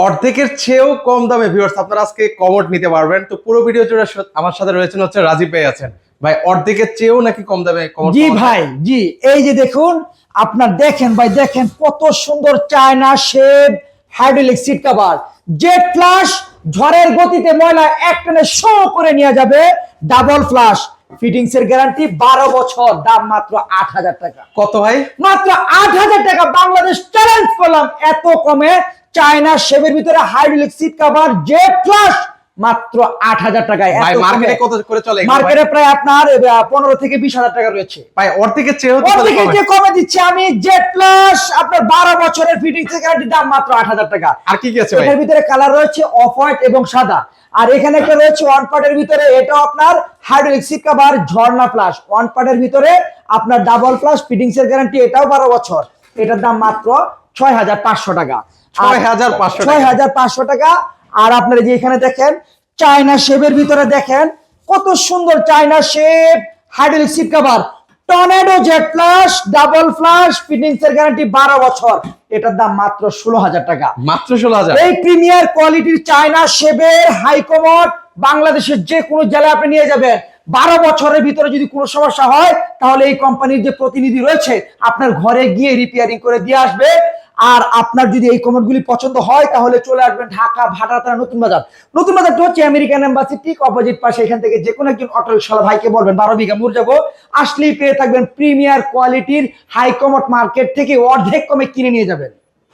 অর্ধেকের চেয়েও কম দামে ভিউয়ার্স আপনারা আজকে কমোড নিতে পারবেন। তো পুরো ভিডিও জুড়ে আমার সাথে রয়েছেন হচ্ছে রাজীব ভাই আছেন। ভাই অর্ধেকের চেয়েও নাকি কম দামে কমোড? জি ভাই, জি এই যে দেখুন, আপনার দেখেন ভাই, দেখেন কত সুন্দর China shade hydraulic seat cover, jet flush, ঝড়ের গতিতে ময়লা একটানে শো করে নিয়ে যাবে। ডাবল ফ্লাশ, ফিটিংস এর গ্যারান্টি 12 বছর, দাম মাত্র 8,000 টাকা। কত ভাই? মাত্র 8,000 টাকা। বাংলাদেশ চ্যালেঞ্জ করলাম এত কমে চায়না শেডের ভিতরে hydraulic seat cover jet flush মাত্র 8,000 টাকায়। ভাই মার্কেটে কত করে চলে? মার্কেটে প্রায় আপনার 15 থেকে 20,000 টাকা রয়েছে। ভাই অর্ধেকের চেয়েও অর্ধেকের চেয়ে কমে দিচ্ছি আমি। জেট প্লাস আপনার 12 বছরের ফিটিংস এর গ্যারান্টি, দাম মাত্র 8,000 টাকা। আর কি কি আছে ভাই? এর ভিতরে কালার রয়েছে অফ হোয়াইট এবং সাদা। আর এখানে একটা রয়েছে ওয়ান পার্টের ভিতরে, এটা আপনার হাইড্রোলিক সিট কভার ঝর্ণা প্লাস। ওয়ান পার্টের ভিতরে আপনার ডাবল প্লাস, ফিটিংস এর গ্যারান্টি, এটাও 12 বছর। এটার দাম মাত্র 6,500 টাকা। 6,500 টাকা। আর আপনার যে এখানে দেখেন চায়না শেপের ভিতরে দেখেন কত সুন্দর China shape hydraulic seat cover, tornado jet flush, double flush, fittings এর গ্যারান্টি 12 বছর। এটার দাম মাত্র 16,000 টাকা। মাত্র 16,000। এই প্রিমিয়ার কোয়ালিটির চায়না শেপের হাই কমোড বাংলাদেশের যে কোনো জেলায় আপনি নিয়ে যাবেন। 12 বছরের ভিতরে যদি কোনো সমস্যা হয় তাহলে এই কোম্পানির যে প্রতিনিধি রয়েছে আপনার ঘরে গিয়ে রিপেয়ারিং করে দিয়ে আসবে। আর আপনার যদি এই কমেন্টগুলি পছন্দ হয় তাহলে চলে আসবেন ঢাকা ভাটারপাড়া নতুন বাজার। নতুন বাজারটা হচ্ছে আমেরিকান এম্বাসি ঠিক অপোজিট পাশে। এখান থেকে যে কোনো একজন অটো রিকশাওয়ালা ভাইকে বলবেন 12 বিঘা মুর যাবো, আসলেই পেয়ে থাকবেন প্রিমিয়ার কোয়ালিটির হাই কমোড, মার্কেট থেকে অর্ধেক কমে কিনে নিয়ে যাবেন।